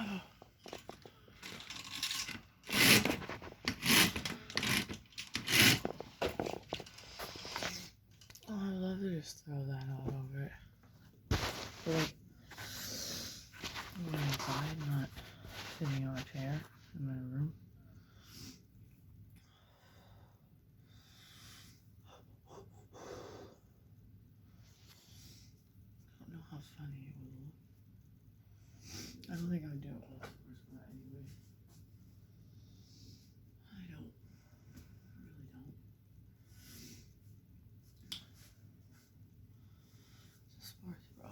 Oh, I'd love to just throw that all over it. But like, I'm inside, not sitting on a chair in my room. I don't know how funny it would look. I don't think I would do it with but anyway. I don't. I really don't. It's a sports bra.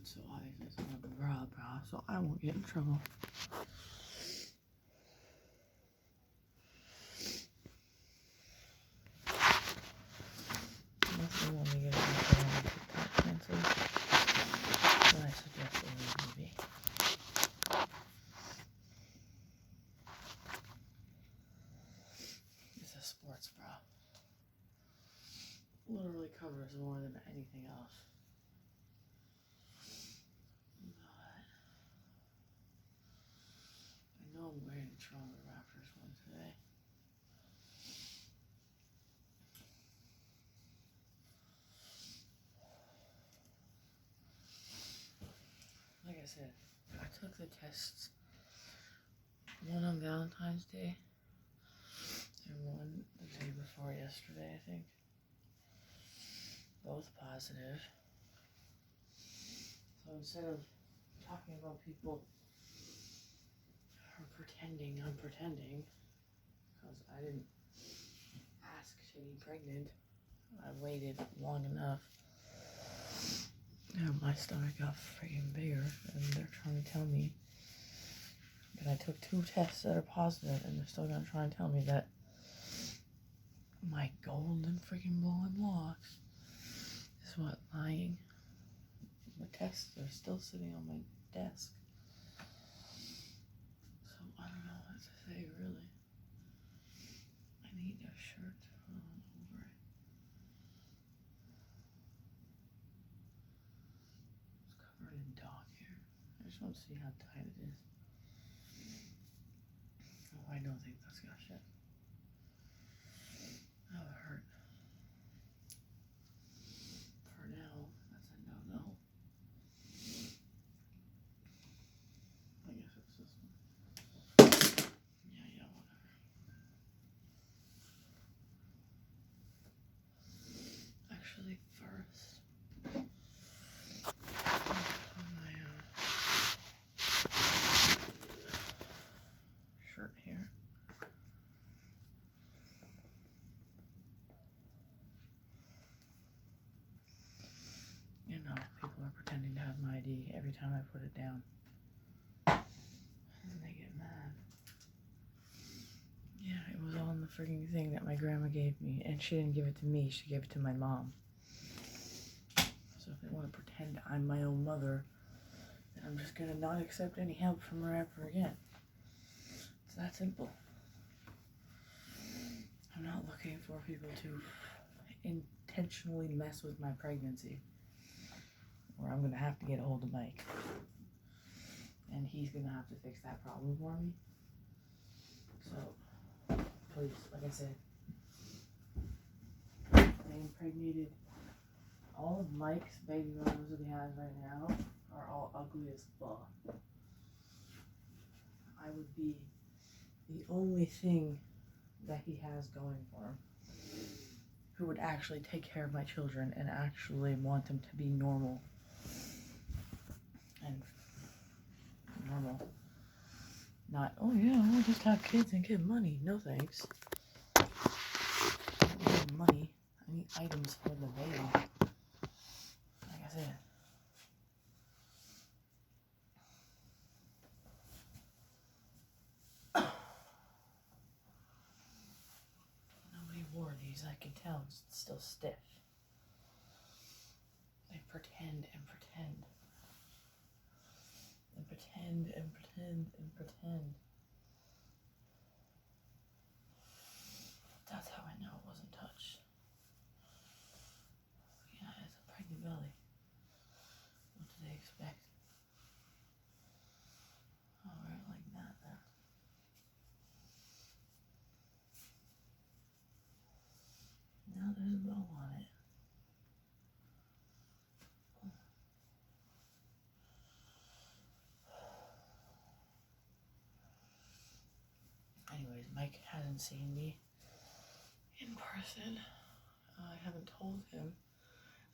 So I just have a bra, so I won't get in trouble. Unless they want me to get in trouble and TikTok canceled, then I suggest they leave me be. It's a sports bra. Literally covers more than anything else. I know I'm wearing the Toronto Raptors one today. Like I said, I took the tests, one on Valentine's Day and one the day before yesterday, I think. Both positive. So instead of talking about people who are pretending I'm pretending, because I didn't ask to be pregnant, I waited long enough. Yeah, my stomach got freaking bigger, and they're trying to tell me that I took 2 tests that are positive, and they're still gonna try and tell me that my golden freaking blonde locks is what, lying? The tests are still sitting on my desk. So I don't know what to say, really. I need a shirt to put on over it. It's covered in dog hair. I just want to see how tight it is. Oh, I don't think that's gonna fit. That would hurt. For now, that's a no-no. I guess it's this one. Yeah, whatever. Actually, first, on my shirt here. You know, people are pretending to have my ID every time I put it down. And they get mad. Yeah, it was on the freaking thing that my grandma gave me, and she didn't give it to me, she gave it to my mom. So if they want to pretend I'm my own mother, then I'm just gonna not accept any help from her ever again. It's that simple. I'm not looking for people to intentionally mess with my pregnancy, or I'm gonna have to get a hold of Mike, and he's gonna have to fix that problem for me. So, please, like I said, I impregnated. All of Mike's baby mamas that he has right now are all ugly as fuck. I would be the only thing that he has going for him who would actually take care of my children and actually want them to be normal. And normal. Not, oh yeah, we'll just have kids and get money. No thanks. I don't need money. I need items for the baby. Like I said. Nobody wore these, I can tell. It's still stiff. They pretend and pretend. And pretend and pretend and pretend. That's how I know it wasn't touched. Yeah, it's a pregnant belly. hasn't seen me in person. I haven't told him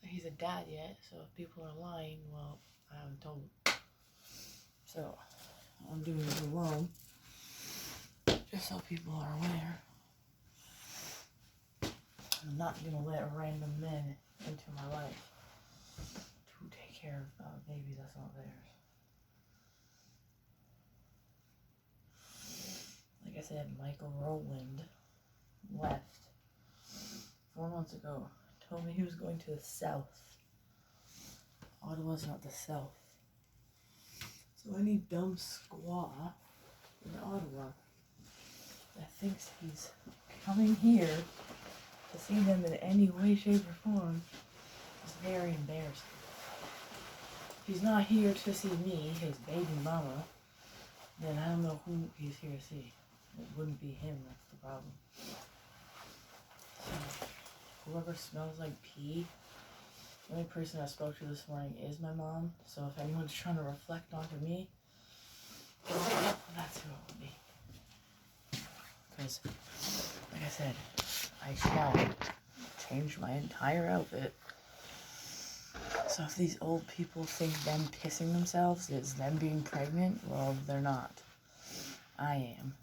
that he's a dad yet, so if people are lying, well, I haven't told him. So, I'm doing it alone, just so people are aware. I'm not gonna let random men into my life to take care of a baby that's not theirs. Like I said, Michael Rowland left 4 months ago. Told me he was going to the south. Ottawa's not the south. So any dumb squaw in Ottawa that thinks he's coming here to see them in any way, shape, or form is very embarrassing. If he's not here to see me, his baby mama, then I don't know who he's here to see. It wouldn't be him, that's the problem. So, whoever smells like pee, the only person I spoke to this morning is my mom. So if anyone's trying to reflect onto me, that's who it would be. Because, like I said, I shall change my entire outfit. So if these old people think them pissing themselves is them being pregnant, well, they're not. I am.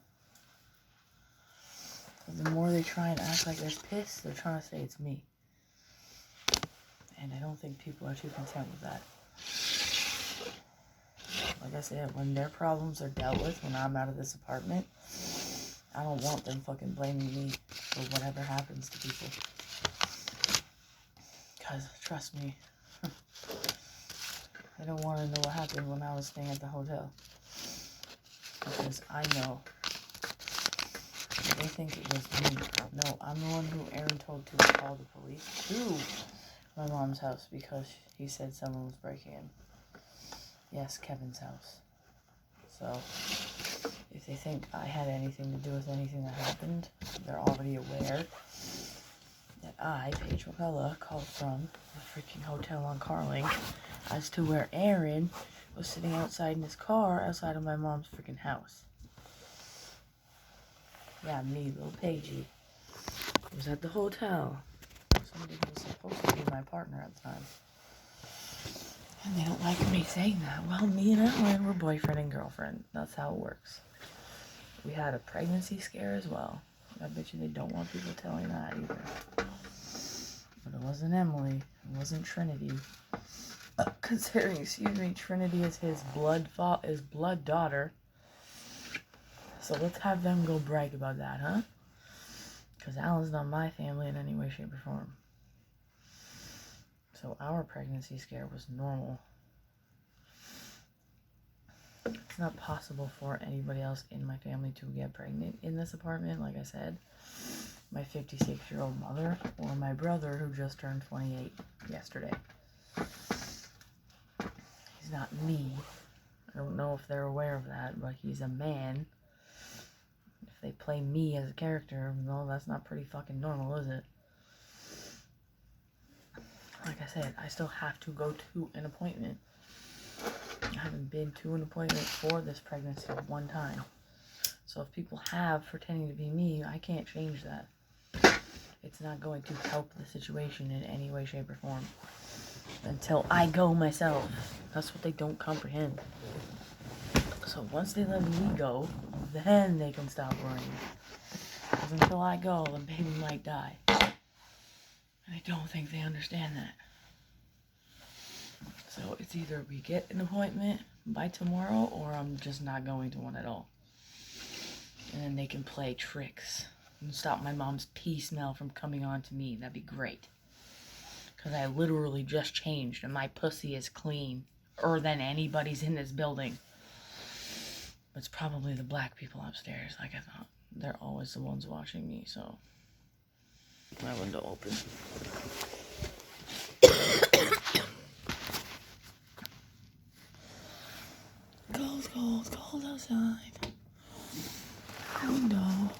The more they try and act like there's piss, they're trying to say it's me. And I don't think people are too content with that. Like I said, when their problems are dealt with, when I'm out of this apartment, I don't want them fucking blaming me for whatever happens to people. Because, trust me, I don't want to know what happened when I was staying at the hotel. Because I know they think it was me. No, I'm the one who Aaron told to call the police to my mom's house because he said someone was breaking in. Yes, Kevin's house. So, if they think I had anything to do with anything that happened, they're already aware that I, Paige McCullough, called from the freaking hotel on Carling as to where Aaron was sitting outside in his car outside of my mom's freaking house. Yeah, me, little Paigey, was at the hotel. Somebody who was supposed to be my partner at the time. And they don't like me saying that. Well, me and Ellen were boyfriend and girlfriend. That's how it works. We had a pregnancy scare as well. I bet you they don't want people telling that either. But it wasn't Emily. It wasn't Trinity. Considering, Trinity is his blood daughter. So let's have them go brag about that, huh? Because Alan's not my family in any way, shape, or form. So our pregnancy scare was normal. It's not possible for anybody else in my family to get pregnant in this apartment, like I said. My 56-year-old mother or my brother who just turned 28 yesterday. He's not me. I don't know if they're aware of that, but he's a man. If they play me as a character, no, that's not pretty fucking normal, is it? Like I said, I still have to go to an appointment. I haven't been to an appointment for this pregnancy one time. So if people have pretending to be me, I can't change that. It's not going to help the situation in any way, shape, or form. Until I go myself. That's what they don't comprehend. So once they let me go, then they can stop worrying. Because until I go, the baby might die. And I don't think they understand that. So it's either we get an appointment by tomorrow, or I'm just not going to one at all. And then they can play tricks and stop my mom's pee smell from coming on to me. That'd be great. Because I literally just changed and my pussy is cleaner than anybody's in this building. It's probably the black people upstairs, like I thought. They're always the ones watching me, so. My window open. Cold outside. Window.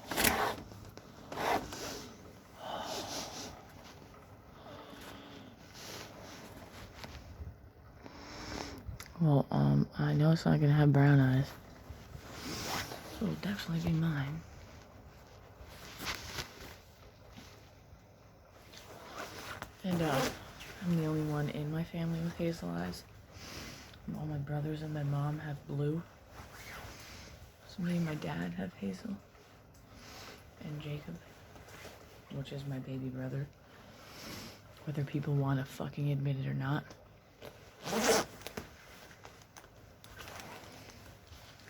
Well, I know it's not gonna have brown eyes. So it'll definitely be mine. And I'm the only one in my family with hazel eyes. All my brothers and my mom have blue. So me and my dad have hazel. And Jacob, which is my baby brother. Whether people want to fucking admit it or not.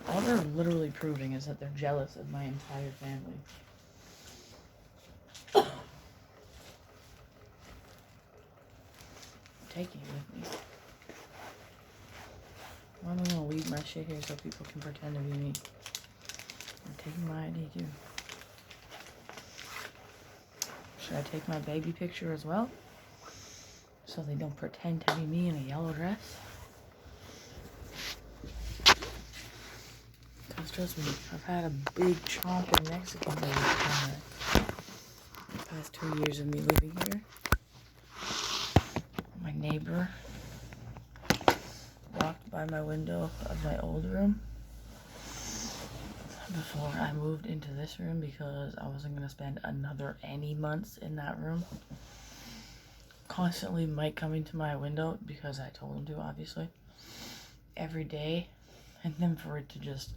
All they're literally proving is that they're jealous of my entire family. Taking it with me. Why am I gonna leave my shit here so people can pretend to be me? I'm taking my ID too. Should I take my baby picture as well? So they don't pretend to be me in a yellow dress? Because trust me, I've had a big chomping Mexican baby for the past 2 years of me living here. My neighbor walked by my window of my old room before I moved into this room because I wasn't going to spend another any months in that room. Constantly Mike coming to my window because I told him to, obviously, every day, and then for it to just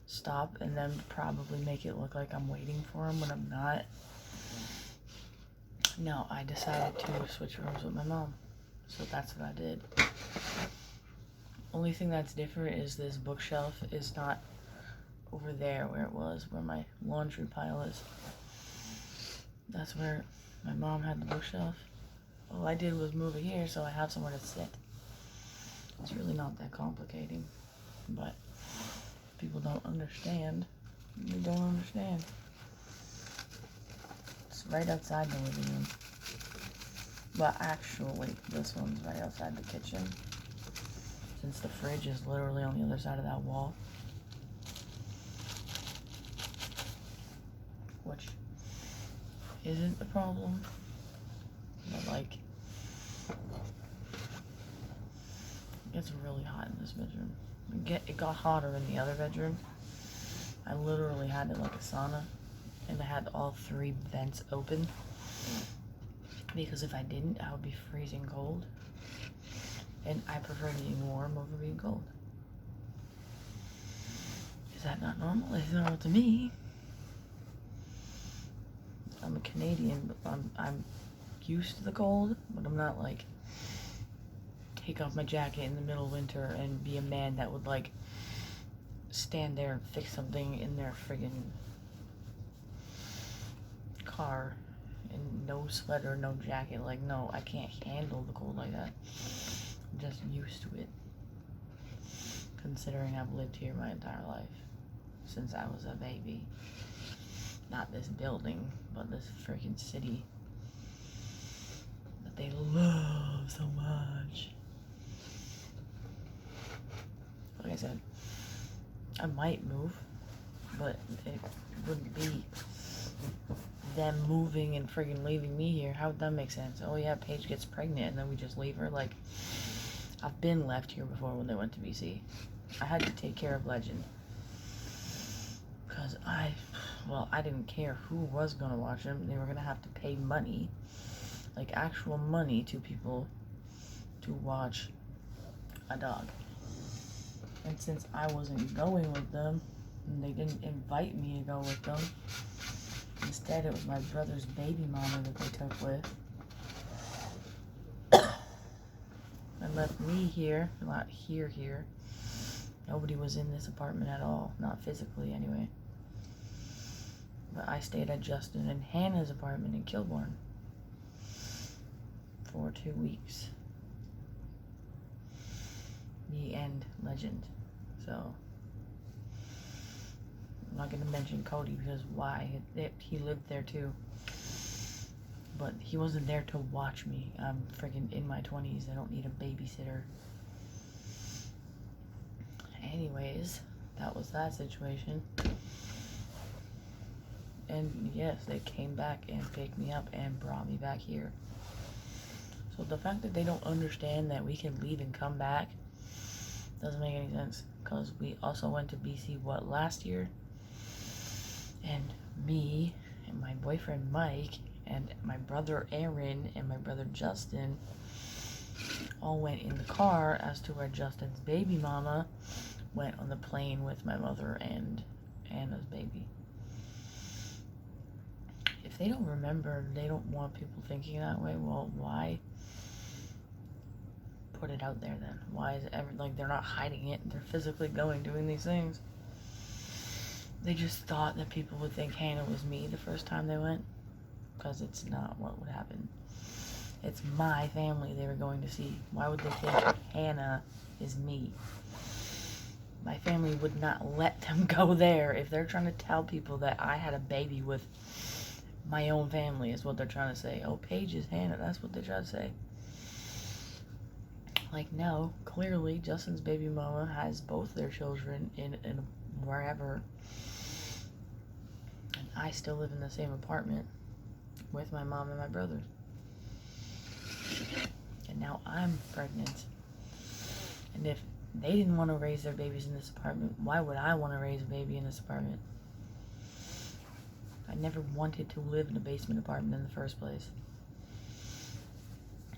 stop and then probably make it look like I'm waiting for him when I'm not. No, I decided to switch rooms with my mom. So that's what I did. Only thing that's different is this bookshelf is not over there where it was, where my laundry pile is. That's where my mom had the bookshelf. All I did was move it here so I have somewhere to sit. It's really not that complicating, but if people don't understand, they don't understand. It's right outside the living room. But actually, this one's right outside the kitchen, since the fridge is literally on the other side of that wall. Which isn't a problem, but like, it's really hot in this bedroom. It got hotter in the other bedroom. I literally had it like a sauna, and I had all 3 vents open, because if I didn't, I would be freezing cold, and I prefer being warm over being cold. Is that not normal? It's normal to me. I'm a Canadian, but I'm used to the cold, but I'm not like take off my jacket in the middle of winter and be a man that would like stand there and fix something in their friggin' car and no sweater, no jacket. Like, no, I can't handle the cold like that. I'm just used to it, considering I've lived here my entire life since I was a baby. Not this building, but this freaking city that they love so much. Like I said, I might move, but it wouldn't be them moving and friggin' leaving me here. How would that make sense? Oh yeah, Paige gets pregnant and then we just leave her. Like, I've been left here before when they went to BC. I had to take care of Legend. Because I didn't care who was going to watch them. They were going to have to pay money, like actual money, to people to watch a dog. And since I wasn't going with them, and they didn't invite me to go with them, instead it was my brother's baby mama that they took with, and left me here. Not here. Nobody was in this apartment at all, not physically anyway. But I stayed at Justin and Hannah's apartment in Kilbourne for 2 weeks. Me and Legend. So, I'm not going to mention Cody because why? He lived there too. But he wasn't there to watch me. I'm freaking in my 20s. I don't need a babysitter. Anyways, that was that situation. And yes, they came back and picked me up and brought me back here. So the fact that they don't understand that we can leave and come back doesn't make any sense. Because we also went to BC, last year? And me and my boyfriend Mike And my brother Aaron and my brother Justin all went in the car, as to where Justin's baby mama went on the plane with my mother and Anna's baby. If they don't remember, they don't want people thinking that way, well, why put it out there then? Why is it ever, like, they're not hiding it, they're physically doing these things. They just thought that people would think Hannah was me the first time they went, because it's not what would happen. It's my family they were going to see. Why would they think Hannah is me? My family would not let them go there. If they're trying to tell people that I had a baby with my own family, is what they're trying to say. Oh, Paige is Hannah. That's what they try to say. Like, no. Clearly, Justin's baby mama has both their children in wherever. And I still live in the same apartment with my mom and my brother. And now I'm pregnant. And if they didn't want to raise their babies in this apartment, why would I want to raise a baby in this apartment? I never wanted to live in a basement apartment in the first place.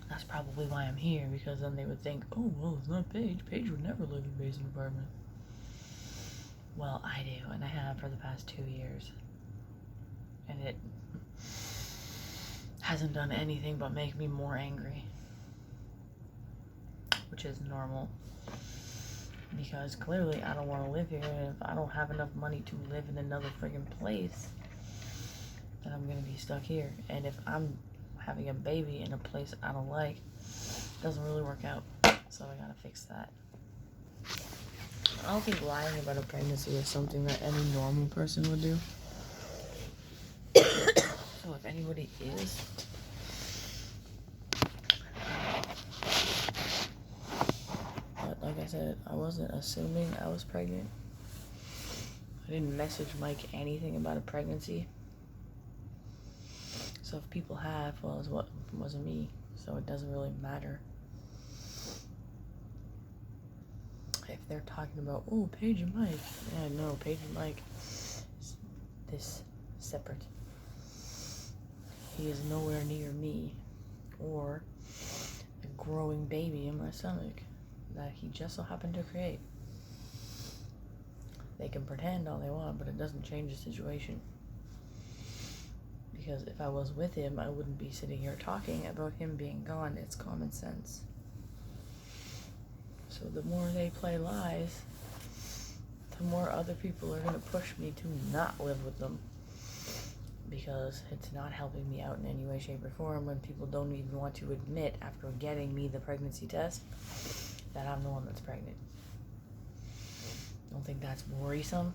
That's probably why I'm here, because then they would think, oh, well, it's not Paige. Paige would never live in a basement apartment. Well, I do, and I have for the past 2 years. And it hasn't done anything but make me more angry. Which is normal. Because clearly I don't want to live here, and if I don't have enough money to live in another friggin' place, then I'm gonna be stuck here. And if I'm having a baby in a place I don't like, it doesn't really work out. So I gotta fix that. I don't think lying about a pregnancy is something that any normal person would do. So if anybody is, but like I said, I wasn't assuming I was pregnant. I didn't message Mike anything about a pregnancy. So if people have, well, it wasn't me, so it doesn't really matter. If they're talking about, oh, Paige and Mike, yeah, no, Paige and Mike is this separate. He is nowhere near me, or a growing baby in my stomach that he just so happened to create. They can pretend all they want, but it doesn't change the situation. Because if I was with him, I wouldn't be sitting here talking about him being gone. It's common sense. So the more they play lies, the more other people are going to push me to not live with them. Because it's not helping me out in any way, shape, or form when people don't even want to admit, after getting me the pregnancy test, that I'm the one that's pregnant. Don't think that's worrisome?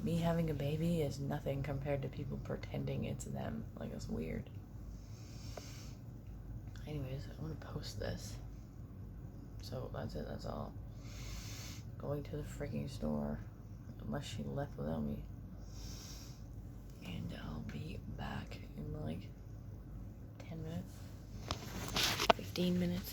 Me having a baby is nothing compared to people pretending it's them. Like, it's weird. Anyways, I'm gonna post this. So that's it, that's all. Going to the freaking store, unless she left without me. And I'll be back in like 10 minutes, 15 minutes.